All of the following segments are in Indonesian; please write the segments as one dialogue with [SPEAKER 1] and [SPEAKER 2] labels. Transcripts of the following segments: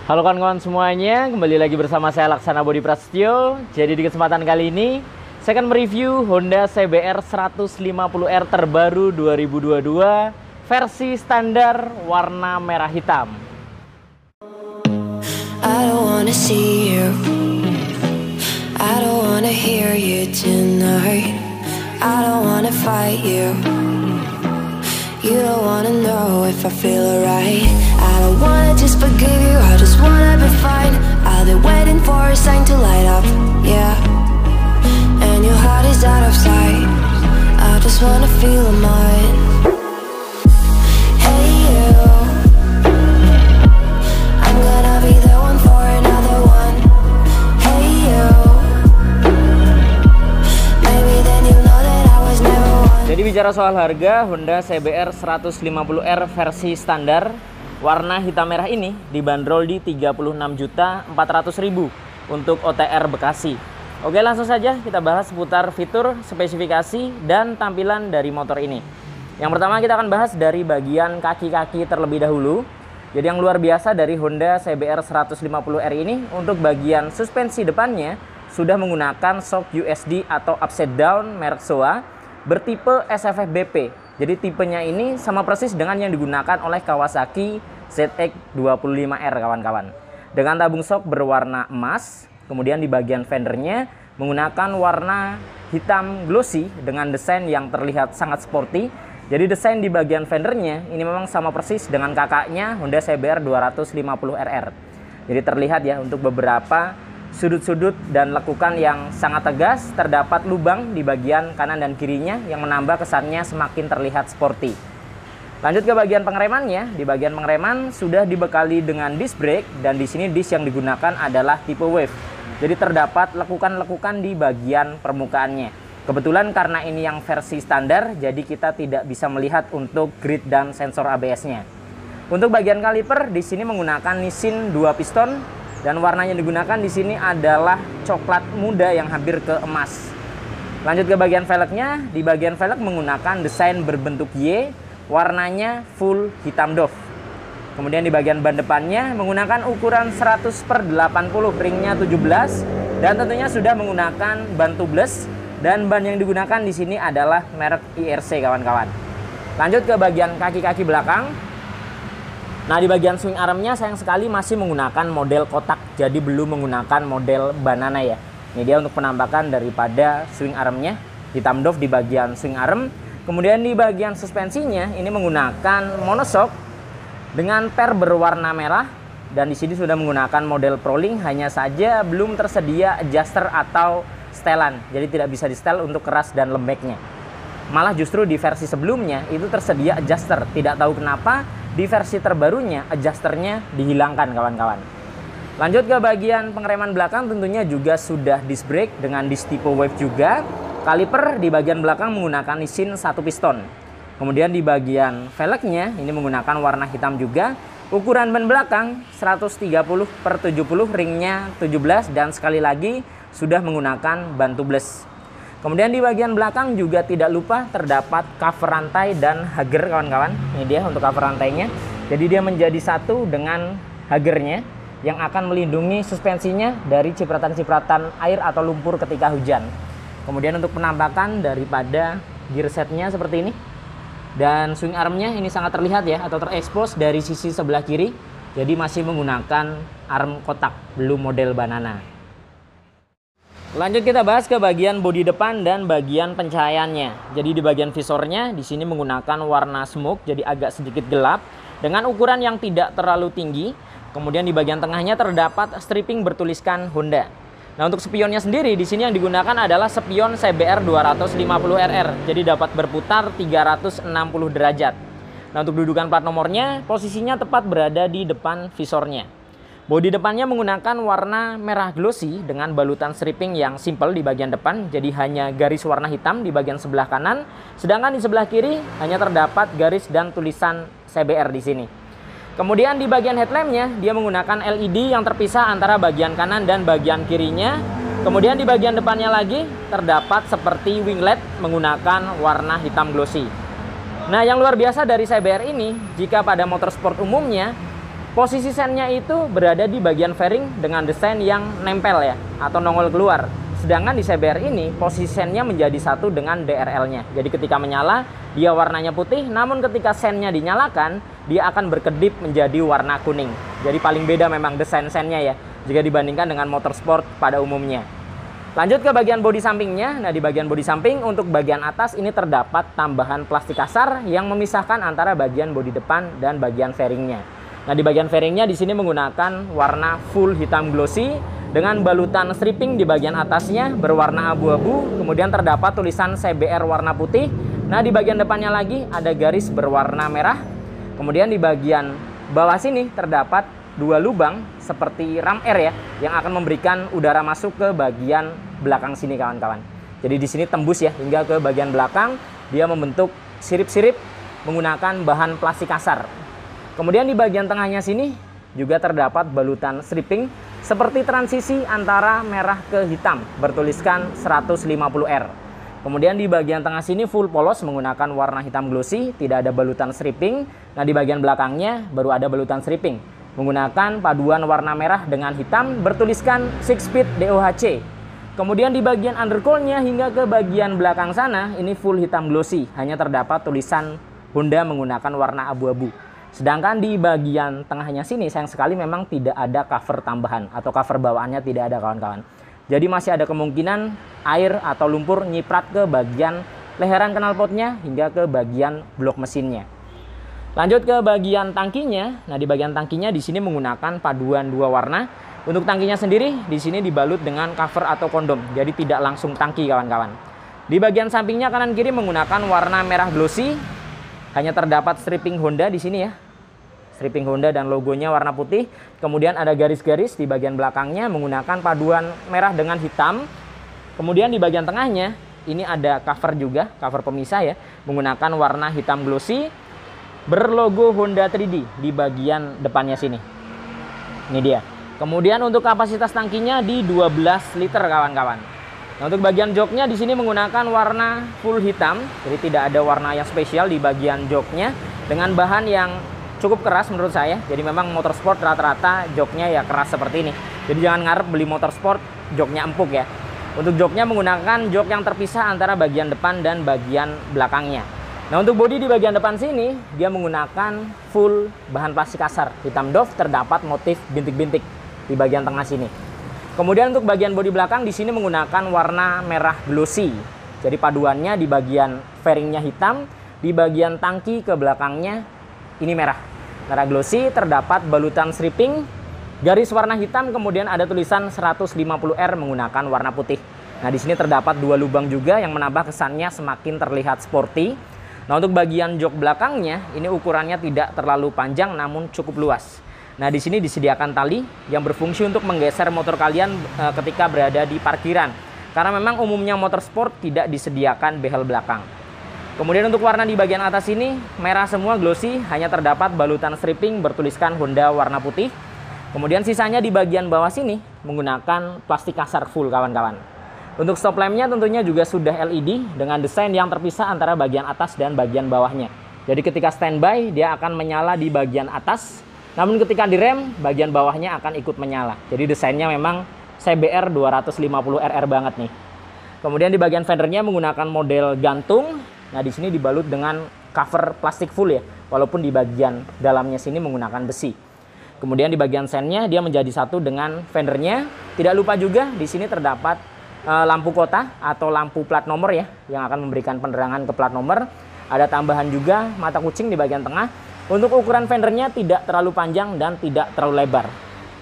[SPEAKER 1] Halo kawan-kawan semuanya, kembali lagi bersama saya Laksana Bodi Prasetyo. Jadi di kesempatan kali ini saya akan mereview Honda CBR 150R terbaru 2022 versi standar warna merah hitam.
[SPEAKER 2] I don't wanna see you, I don't wanna hear you tonight, I don't wanna fight you, you don't wanna know if I feel alright. I don't wanna just forgive you, I just wanna be fine. I've been waiting for a sign to light up, yeah. And your heart is out of sight, I just wanna feel mine. Hey you, I'm gonna be the one for another one. Hey you, maybe then you know that I was never one.
[SPEAKER 1] Jadi bicara soal harga, Honda CBR 150R versi standar warna hitam merah ini dibanderol di 36.400.000 untuk OTR Bekasi. Oke, langsung saja kita bahas seputar fitur, spesifikasi, dan tampilan dari motor ini. Yang pertama kita akan bahas dari bagian kaki-kaki terlebih dahulu. Jadi yang luar biasa dari Honda CBR 150R ini, untuk bagian suspensi depannya sudah menggunakan shock USD atau upside down merek Showa bertipe SFF BP. Jadi tipenya ini sama persis dengan yang digunakan oleh Kawasaki ZX25R kawan-kawan. Dengan tabung shock berwarna emas, kemudian di bagian fendernya menggunakan warna hitam glossy dengan desain yang terlihat sangat sporty. Jadi desain di bagian fendernya ini memang sama persis dengan kakaknya Honda CBR 250RR. Jadi terlihat ya, untuk beberapa sudut-sudut dan lekukan yang sangat tegas, terdapat lubang di bagian kanan dan kirinya yang menambah kesannya semakin terlihat sporty. Lanjut ke bagian pengeremannya. Di bagian pengereman sudah dibekali dengan disc brake, dan di sini disc yang digunakan adalah tipe wave. Jadi terdapat lekukan-lekukan di bagian permukaannya. Kebetulan karena ini yang versi standar, jadi kita tidak bisa melihat untuk grid dan sensor ABS-nya. Untuk bagian kaliper di sini menggunakan Nissin 2 piston. Dan warna yang digunakan di sini adalah coklat muda yang hampir ke emas. Lanjut ke bagian velgnya. Di bagian velg menggunakan desain berbentuk Y, warnanya full hitam doff. Kemudian di bagian ban depannya menggunakan ukuran 100/80, ringnya 17, dan tentunya sudah menggunakan ban tubeless. Dan ban yang digunakan di sini adalah merek IRC kawan-kawan. Lanjut ke bagian kaki-kaki belakang. Nah, di bagian swing armnya sayang sekali masih menggunakan model kotak, jadi belum menggunakan model banana ya. Ini dia untuk penampakan daripada swing armnya, hitam doff di bagian swing arm. Kemudian di bagian suspensinya ini menggunakan monoshock dengan per berwarna merah, dan di sini sudah menggunakan model Prolink, hanya saja belum tersedia adjuster atau setelan, jadi tidak bisa di setel untuk keras dan lembeknya. Malah justru di versi sebelumnya itu tersedia adjuster, tidak tahu kenapa di versi terbarunya adjusternya dihilangkan kawan-kawan. Lanjut ke bagian pengereman belakang, tentunya juga sudah disc brake dengan disc tipe wave juga. Kaliper di bagian belakang menggunakan Nissin 1 piston. Kemudian di bagian velgnya ini menggunakan warna hitam juga. Ukuran ban belakang 130/70, ringnya 17, dan sekali lagi sudah menggunakan ban tubeless. Kemudian di bagian belakang juga tidak lupa terdapat cover rantai dan hager kawan-kawan. Ini dia untuk cover rantainya. Jadi dia menjadi satu dengan hagernya yang akan melindungi suspensinya dari cipratan-cipratan air atau lumpur ketika hujan. Kemudian untuk penampakan daripada gear setnya seperti ini. Dan swing armnya ini sangat terlihat ya, atau terekspos dari sisi sebelah kiri. Jadi masih menggunakan arm kotak, belum model banana. Lanjut kita bahas ke bagian bodi depan dan bagian pencahayaannya. Jadi di bagian visornya di sini menggunakan warna smoke, jadi agak sedikit gelap dengan ukuran yang tidak terlalu tinggi. Kemudian di bagian tengahnya terdapat stripping bertuliskan Honda. Nah, untuk spionnya sendiri di sini yang digunakan adalah spion CBR 250RR. Jadi dapat berputar 360 derajat. Nah, untuk dudukan plat nomornya posisinya tepat berada di depan visornya. Bodi depannya menggunakan warna merah glossy dengan balutan stripping yang simple di bagian depan, jadi hanya garis warna hitam di bagian sebelah kanan, sedangkan di sebelah kiri hanya terdapat garis dan tulisan CBR di sini. Kemudian di bagian headlampnya dia menggunakan LED yang terpisah antara bagian kanan dan bagian kirinya. Kemudian di bagian depannya lagi terdapat seperti winglet menggunakan warna hitam glossy. Nah, yang luar biasa dari CBR ini, jika pada motorsport umumnya Posisi sennya itu berada di bagian fairing dengan desain yang nempel ya, atau nongol keluar. Sedangkan di CBR ini posisi sennya menjadi satu dengan DRL-nya. Jadi ketika menyala dia warnanya putih, namun ketika sennya dinyalakan dia akan berkedip menjadi warna kuning. Jadi paling beda memang desain sennya ya jika dibandingkan dengan motorsport pada umumnya. Lanjut ke bagian bodi sampingnya. Nah, di bagian bodi samping untuk bagian atas ini terdapat tambahan plastik kasar yang memisahkan antara bagian bodi depan dan bagian fairingnya. Nah, di bagian fairingnya di sini menggunakan warna full hitam glossy dengan balutan stripping di bagian atasnya berwarna abu-abu, kemudian terdapat tulisan CBR warna putih. Nah, di bagian depannya lagi ada garis berwarna merah. Kemudian di bagian bawah sini terdapat dua lubang seperti ram air ya, yang akan memberikan udara masuk ke bagian belakang sini kawan-kawan. Jadi di sini tembus ya hingga ke bagian belakang, dia membentuk sirip-sirip menggunakan bahan plastik kasar. Kemudian di bagian tengahnya sini juga terdapat balutan stripping seperti transisi antara merah ke hitam bertuliskan 150R. Kemudian di bagian tengah sini full polos menggunakan warna hitam glossy, tidak ada balutan stripping. Nah, di bagian belakangnya baru ada balutan stripping menggunakan paduan warna merah dengan hitam bertuliskan 6 speed DOHC. Kemudian di bagian undercoil-nya hingga ke bagian belakang sana ini full hitam glossy, hanya terdapat tulisan Honda menggunakan warna abu-abu. Sedangkan di bagian tengahnya sini sayang sekali memang tidak ada cover tambahan atau cover bawaannya tidak ada kawan-kawan. Jadi masih ada kemungkinan air atau lumpur nyiprat ke bagian leheran knalpotnya hingga ke bagian blok mesinnya. Lanjut ke bagian tangkinya. Nah, di bagian tangkinya di sini menggunakan paduan dua warna. Untuk tangkinya sendiri di sini dibalut dengan cover atau kondom. Jadi tidak langsung tangki kawan-kawan. Di bagian sampingnya kanan kiri menggunakan warna merah glossy. Hanya terdapat stripping Honda di sini ya. Stripping Honda dan logonya warna putih. Kemudian ada garis-garis di bagian belakangnya menggunakan paduan merah dengan hitam. Kemudian di bagian tengahnya ini ada cover juga, cover pemisah ya, menggunakan warna hitam glossy berlogo Honda 3D di bagian depannya sini. Ini dia. Kemudian untuk kapasitas tangkinya di 12 liter kawan-kawan. Nah, untuk bagian joknya di sini menggunakan warna full hitam, jadi tidak ada warna yang spesial di bagian joknya dengan bahan yang cukup keras menurut saya. Jadi memang motorsport rata-rata joknya ya keras seperti ini. Jadi jangan ngarep beli motorsport joknya empuk ya. Untuk joknya menggunakan jok yang terpisah antara bagian depan dan bagian belakangnya. Nah, untuk bodi di bagian depan sini dia menggunakan full bahan plastik kasar hitam doff, terdapat motif bintik-bintik di bagian tengah sini. Kemudian untuk bagian bodi belakang di sini menggunakan warna merah glossy. Jadi paduannya di bagian fairingnya hitam, di bagian tangki ke belakangnya ini merah. Merah glossy, terdapat balutan stripping, garis warna hitam, kemudian ada tulisan 150R menggunakan warna putih. Nah, di sini terdapat dua lubang juga yang menambah kesannya semakin terlihat sporty. Nah, untuk bagian jok belakangnya ini ukurannya tidak terlalu panjang namun cukup luas. Nah, di sini disediakan tali yang berfungsi untuk menggeser motor kalian ketika berada di parkiran. Karena memang umumnya motorsport tidak disediakan behel belakang. Kemudian untuk warna di bagian atas ini merah semua glossy, hanya terdapat balutan stripping bertuliskan Honda warna putih. Kemudian sisanya di bagian bawah sini menggunakan plastik kasar full kawan-kawan. Untuk stop lampnya tentunya juga sudah LED dengan desain yang terpisah antara bagian atas dan bagian bawahnya. Jadi ketika standby dia akan menyala di bagian atas. Namun ketika direm, bagian bawahnya akan ikut menyala. Jadi desainnya memang CBR 250RR banget nih. Kemudian di bagian fendernya menggunakan model gantung. Nah, di sini dibalut dengan cover plastik full ya, walaupun di bagian dalamnya sini menggunakan besi. Kemudian di bagian sennya dia menjadi satu dengan fendernya. Tidak lupa juga di sini terdapat lampu kota atau lampu plat nomor ya, yang akan memberikan penerangan ke plat nomor. Ada tambahan juga mata kucing di bagian tengah. Untuk ukuran fendernya tidak terlalu panjang dan tidak terlalu lebar.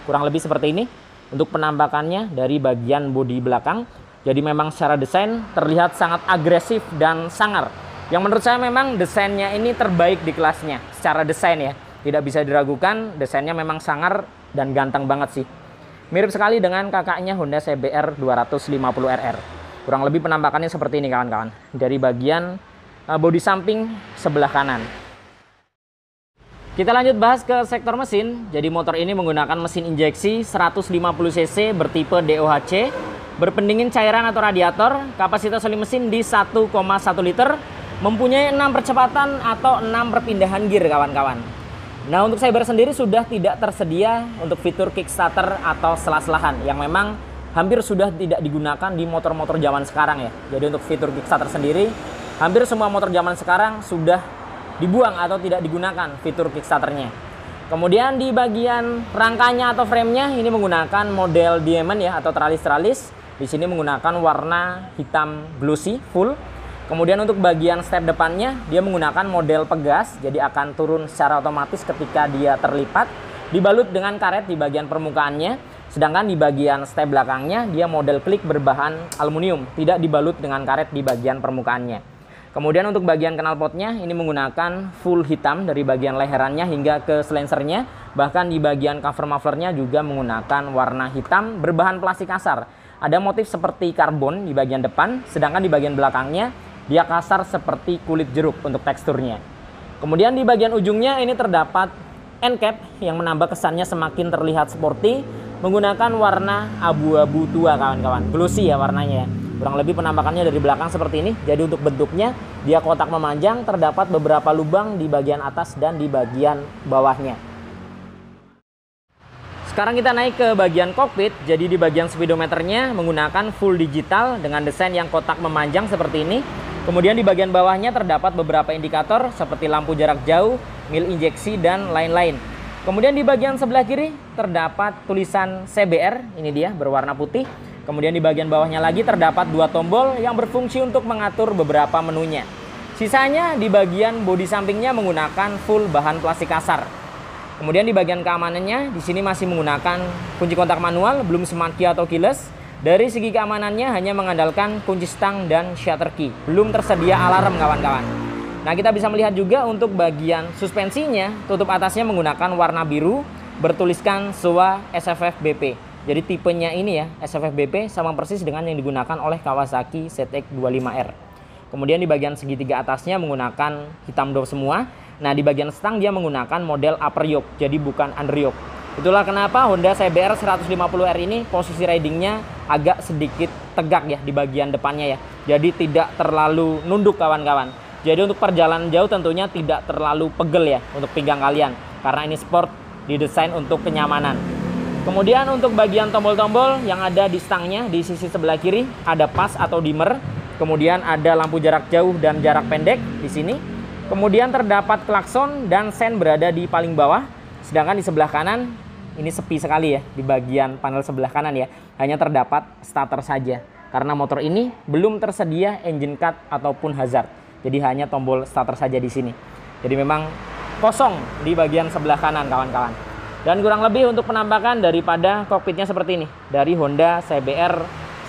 [SPEAKER 1] Kurang lebih seperti ini untuk penampakannya dari bagian bodi belakang. Jadi memang secara desain terlihat sangat agresif dan sangar. Yang menurut saya memang desainnya ini terbaik di kelasnya. Secara desain ya, tidak bisa diragukan, desainnya memang sangar dan ganteng banget sih. Mirip sekali dengan kakaknya Honda CBR 250RR. Kurang lebih penampakannya seperti ini kawan-kawan. Dari bagian bodi samping sebelah kanan. Kita lanjut bahas ke sektor mesin. Jadi motor ini menggunakan mesin injeksi 150cc bertipe DOHC, berpendingin cairan atau radiator, kapasitas oli mesin di 1,1 liter, mempunyai 6 percepatan atau 6 perpindahan gear kawan-kawan. Nah, untuk Cyber sendiri sudah tidak tersedia untuk fitur Kickstarter atau selah-selahan yang memang hampir sudah tidak digunakan di motor-motor zaman sekarang ya. Jadi untuk fitur Kickstarter sendiri, hampir semua motor zaman sekarang sudah dibuang atau tidak digunakan fitur Kickstarternya. Kemudian di bagian rangkanya atau framenya ini menggunakan model diamond ya atau tralis-tralis. Di sini menggunakan warna hitam glossy full. Kemudian untuk bagian step depannya dia menggunakan model pegas, jadi akan turun secara otomatis ketika dia terlipat, dibalut dengan karet di bagian permukaannya. Sedangkan di bagian step belakangnya dia model klik berbahan aluminium, tidak dibalut dengan karet di bagian permukaannya. Kemudian untuk bagian knalpotnya ini menggunakan full hitam dari bagian leherannya hingga ke silencernya. Bahkan di bagian cover mufflernya juga menggunakan warna hitam berbahan plastik kasar. Ada motif seperti karbon di bagian depan, sedangkan di bagian belakangnya dia kasar seperti kulit jeruk untuk teksturnya. Kemudian di bagian ujungnya ini terdapat end cap yang menambah kesannya semakin terlihat sporty, menggunakan warna abu-abu tua kawan-kawan. Glossy ya warnanya. Kurang lebih penampakannya dari belakang seperti ini. Jadi untuk bentuknya dia kotak memanjang, terdapat beberapa lubang di bagian atas dan di bagian bawahnya. Sekarang kita naik ke bagian kokpit. Jadi di bagian speedometernya menggunakan full digital dengan desain yang kotak memanjang seperti ini. Kemudian di bagian bawahnya terdapat beberapa indikator seperti lampu jarak jauh, mil injeksi, dan lain-lain. Kemudian di bagian sebelah kiri terdapat tulisan CBR, ini dia berwarna putih. Kemudian di bagian bawahnya lagi terdapat dua tombol yang berfungsi untuk mengatur beberapa menunya. Sisanya di bagian bodi sampingnya menggunakan full bahan plastik kasar. Kemudian di bagian keamanannya di sini masih menggunakan kunci kontak manual, belum smart key atau keyless. Dari segi keamanannya hanya mengandalkan kunci stang dan shutter key. Belum tersedia alarm kawan-kawan. Nah, kita bisa melihat juga untuk bagian suspensinya, tutup atasnya menggunakan warna biru bertuliskan Showa SFF BP. Jadi tipenya ini ya, SFF BP sama persis dengan yang digunakan oleh Kawasaki ZX25R. Kemudian di bagian segitiga atasnya menggunakan hitam door semua. Nah, di bagian stang dia menggunakan model upper yoke, jadi bukan under yoke. Itulah kenapa Honda CBR 150R ini posisi ridingnya agak sedikit tegak ya di bagian depannya ya. Jadi tidak terlalu nunduk kawan-kawan. Jadi untuk perjalanan jauh tentunya tidak terlalu pegel ya untuk pinggang kalian. Karena ini sport didesain untuk kenyamanan. Kemudian untuk bagian tombol-tombol yang ada di stangnya di sisi sebelah kiri ada pas atau dimmer. Kemudian ada lampu jarak jauh dan jarak pendek di sini. Kemudian terdapat klakson dan sen berada di paling bawah. Sedangkan di sebelah kanan ini sepi sekali ya di bagian panel sebelah kanan ya. Hanya terdapat starter saja. Karena motor ini belum tersedia engine cut ataupun hazard. Jadi hanya tombol starter saja di sini. Jadi memang kosong di bagian sebelah kanan kawan-kawan. Dan kurang lebih untuk penampakan daripada kokpitnya seperti ini. Dari Honda CBR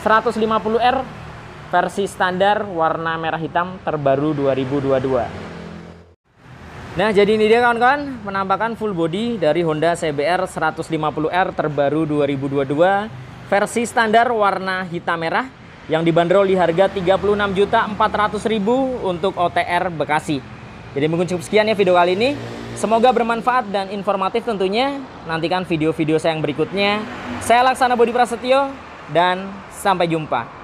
[SPEAKER 1] 150R versi standar warna merah hitam terbaru 2022. Nah, jadi ini dia kawan-kawan penampakan full body dari Honda CBR 150R terbaru 2022 versi standar warna hitam merah yang dibanderol di harga 36.400.000 untuk OTR Bekasi. Jadi mungkin cukup sekian ya video kali ini. Semoga bermanfaat dan informatif tentunya. Nantikan video-video saya yang berikutnya. Saya Laksana Bodi Prasetyo dan sampai jumpa.